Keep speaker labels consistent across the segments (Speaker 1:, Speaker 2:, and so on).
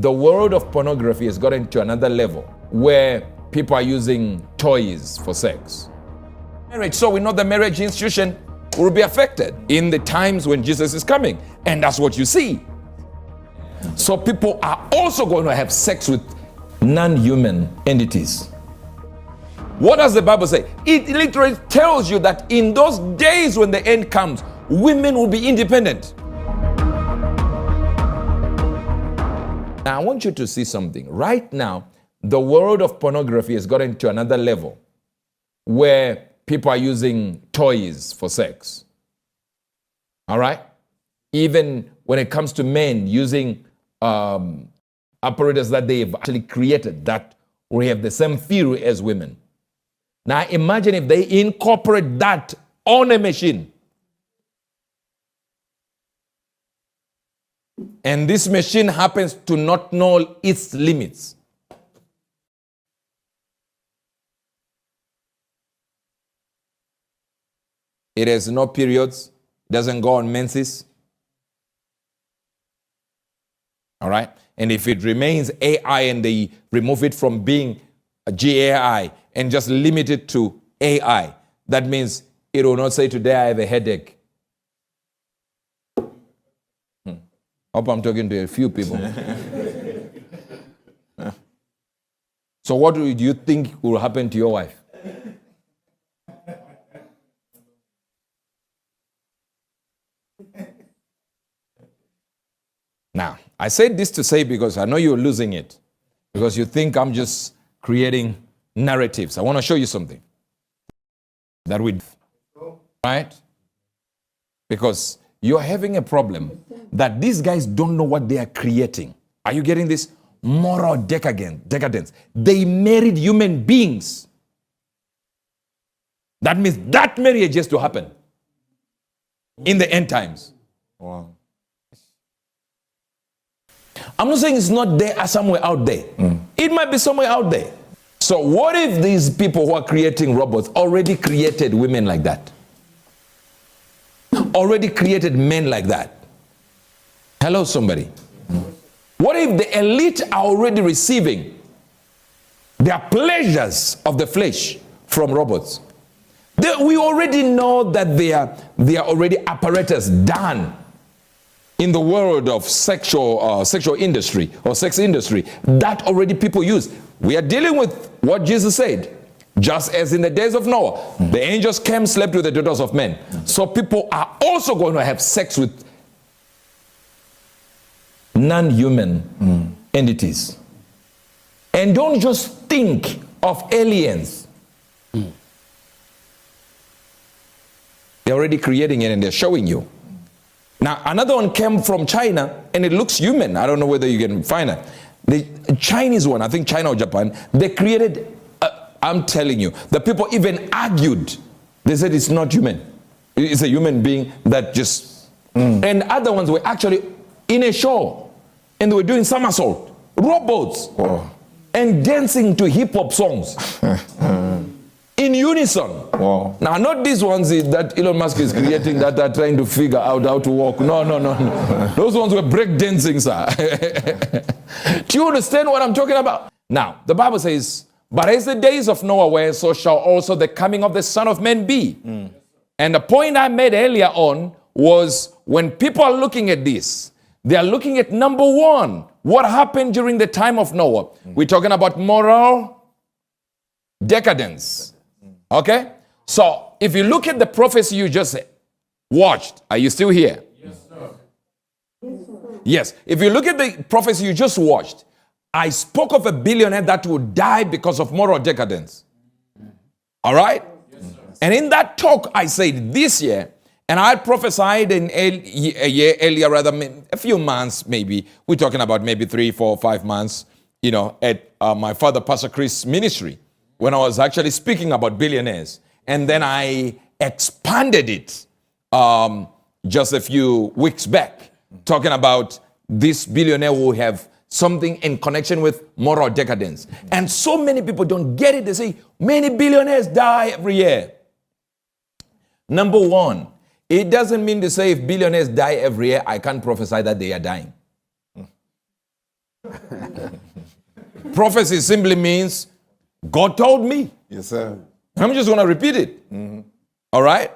Speaker 1: the world of pornography has gotten to another level where people are using toys for sex. Marriage, so we know the marriage institution will be affected in the times when Jesus is coming. And that's what you see. So people are also going to have sex with non-human entities. What does the Bible say? It literally tells you that in those days when the end comes, women will be independent. Now, I want you to see something. Right now, the world of pornography has gotten to another level where people are using toys for sex. All right? Even when it comes to men using apparatus that they've actually created that will have the same theory as women. Now, imagine if they incorporate that on a machine. And this machine happens to not know its limits. It has no periods, doesn't go on menses. All right? And if it remains AI and they remove it from being a GAI and just limit it to AI, that means it will not say, today I have a headache. Hope I'm talking to a few people. So what do you think will happen to your wife? Now, I said this to say because I know you're losing it. Because you think I'm just creating narratives. I want to show you something. That we, right? Because you're having a problem that these guys don't know what they are creating. Are you getting this? Moral decadence. They married human beings. That means that marriage has to happen in the end times. Wow. I'm not saying it's not there somewhere out there. It might be somewhere out there. So what if these people who are creating robots already created women like that? Already created men like that? Hello, somebody. What if the elite are already receiving their pleasures of the flesh from robots? We already know that they are already apparatus done in the world of sexual industry or sex industry that already people use. We are dealing with what Jesus said. Just as in the days of Noah, the angels came, slept with the daughters of men. So people are also going to have sex with non-human entities. And don't just think of aliens. They're already creating it and they're showing you. Now, another one came from China and it looks human. I don't know whether you can find it. The Chinese one, I think China or Japan, they created, I'm telling you, the people even argued. They said it's not human. It's a human being that just... And other ones were actually in a show and they were doing somersault, robots, and dancing to hip-hop songs. In unison. Wow. Now, not these ones that Elon Musk is creating that are trying to figure out how to walk. No. Those ones were breakdancing, sir. Do you understand what I'm talking about? Now, the Bible says, but as the days of Noah were, so shall also the coming of the Son of Man be. And the point I made earlier on was when people are looking at this, they are looking at number one, what happened during the time of Noah. We're talking about moral decadence. Okay? So, if you look at the prophecy you just watched, are you still here? Yes, sir. Yes. If you look at the prophecy you just watched, I spoke of a billionaire that would die because of moral decadence. All right? Yes, sir. And in that talk, I said this year, and I prophesied in a year earlier, rather, a few months maybe. We're talking about maybe 3, 4, 5 months, at my father, Pastor Chris' ministry, when I was actually speaking about billionaires. And then I expanded it just a few weeks back, talking about this billionaire who have something in connection with moral decadence. And so many people don't get it. They say, many billionaires die every year. Number one, it doesn't mean to say if billionaires die every year, I can't prophesy that they are dying. Prophecy simply means God told me.
Speaker 2: Yes, sir.
Speaker 1: I'm just going to repeat it. All right?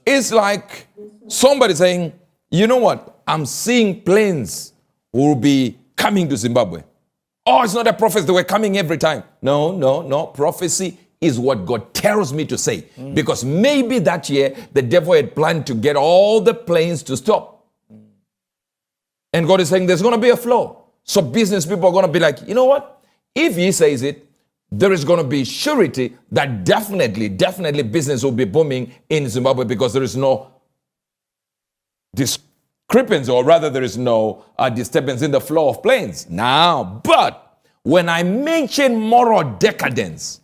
Speaker 1: It's like somebody saying, you know what? I'm seeing planes will be coming to Zimbabwe. Oh, it's not a prophecy. They were coming every time. No. Prophecy is what God tells me to say. Because maybe that year, the devil had planned to get all the planes to stop. And God is saying there's going to be a flow. So business people are going to be like, you know what? If he says it, there is going to be surety that definitely business will be booming in Zimbabwe because there is no discrepancy, or rather there is no disturbance in the flow of planes. Now, but when I mention moral decadence,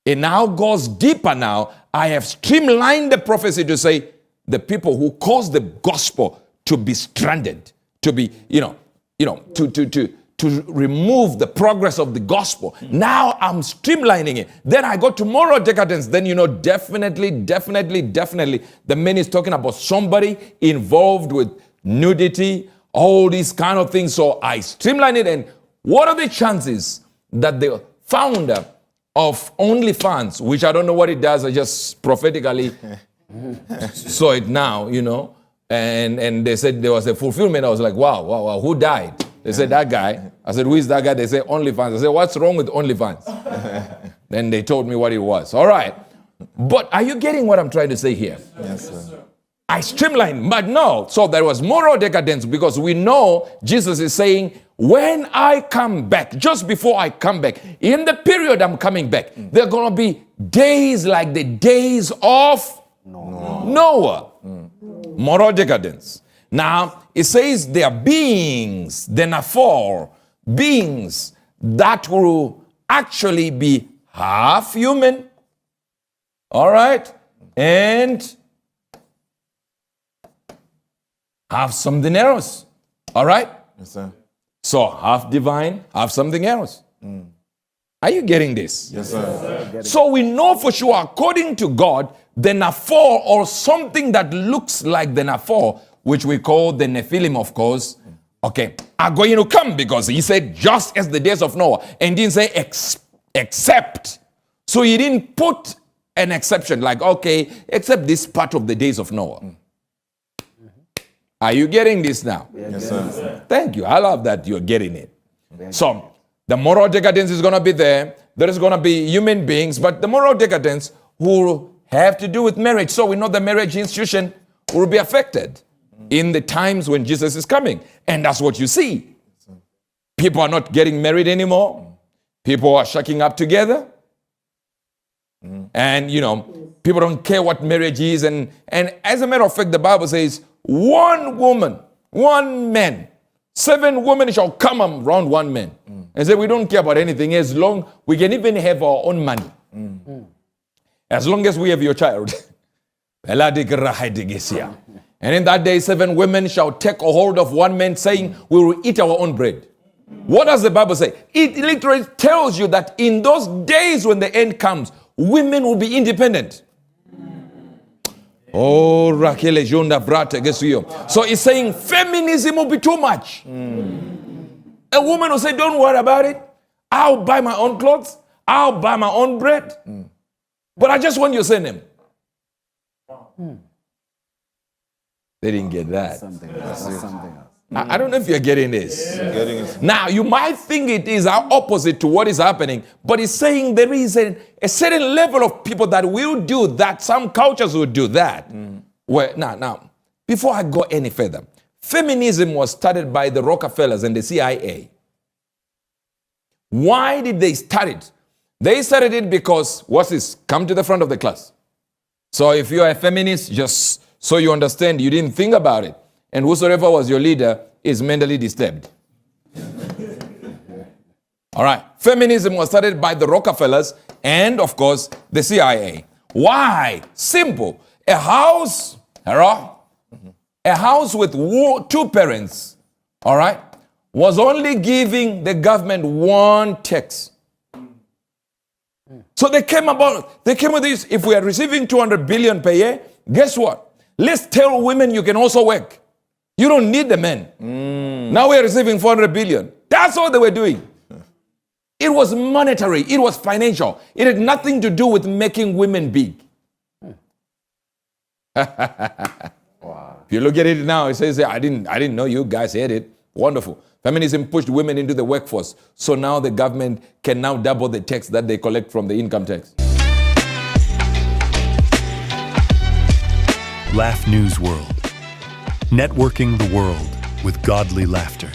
Speaker 1: it now goes deeper now. I have streamlined the prophecy to say the people who cause the gospel to be stranded, to be, to remove the progress of the gospel. Now I'm streamlining it. Then I go to moral decadence. Then, definitely, the man is talking about somebody involved with nudity, all these kind of things. So I streamline it. And what are the chances that the founder of OnlyFans, which I don't know what it does, I just prophetically saw it now, and they said there was a fulfillment. I was like, wow, who died? They said, that guy. I said, who is that guy? They said, OnlyFans. I said, what's wrong with OnlyFans? Then they told me what it was. All right. But are you getting what I'm trying to say here?
Speaker 2: Yes, sir.
Speaker 1: I streamlined, but no. So there was moral decadence because we know Jesus is saying, when I come back, just before I come back, in the period I'm coming back, there are going to be days like the days of Noah. Moral decadence. Now, it says there are beings, the Naphor, beings that will actually be half human, all right, and half something else, all right?
Speaker 2: Yes, sir.
Speaker 1: So half divine, half something else. Are you getting this?
Speaker 2: Yes, sir.
Speaker 1: So we know for sure, according to God, the Naphor, or something that looks like the Naphor, which we call the Nephilim, of course, okay, are going to come, because he said just as the days of Noah, and didn't say except. So he didn't put an exception like, okay, except this part of the days of Noah. Are you getting this now?
Speaker 2: Yes, sir.
Speaker 1: Thank you. I love that you're getting it. So the moral decadence is going to be there. There is going to be human beings, but the moral decadence will have to do with marriage. So we know the marriage institution will be affected in the times when Jesus is coming. And that's what you see. People are not getting married anymore. People are shaking up together. And, people don't care what marriage is. And as a matter of fact, the Bible says, one woman, one man, 7 women shall come around one man. And say, we don't care about anything as long we can even have our own money. As long as we have your child. And in that day, 7 women shall take a hold of one man, saying, we will eat our own bread. What does the Bible say? It literally tells you that in those days when the end comes, women will be independent. Oh, Raquel Jonda Brata Gesuyo. So it's saying feminism will be too much. A woman will say, don't worry about it. I'll buy my own clothes. I'll buy my own bread. But I just want your surname. They didn't get that.
Speaker 3: Something else.
Speaker 1: I don't know if you're getting this.
Speaker 2: Getting it.
Speaker 1: Now, you might think it is opposite to what is happening, but it's saying there is a certain level of people that will do that. Some cultures will do that. Well, now, before I go any further, feminism was started by the Rockefellers and the CIA. Why did they start it? They started it because, what's this? Come to the front of the class. So if you are a feminist, just so you understand, you didn't think about it. And whosoever was your leader is mentally disturbed. All right. Feminism was started by the Rockefellers and, of course, the CIA. Why? Simple. A house with 2 parents, all right, was only giving the government 1 tax. So they came with this. If we are receiving 200 billion per year, guess what? Let's tell women you can also work. You don't need the men. Now we're receiving 400 billion. That's all they were doing. It was monetary. It was financial. It had nothing to do with making women big. Wow. If you look at it now, it says, I didn't know you guys had it. Wonderful. Feminism pushed women into the workforce. So now the government can now double the tax that they collect from the income tax.
Speaker 3: Laugh News World. Networking the world with godly laughter.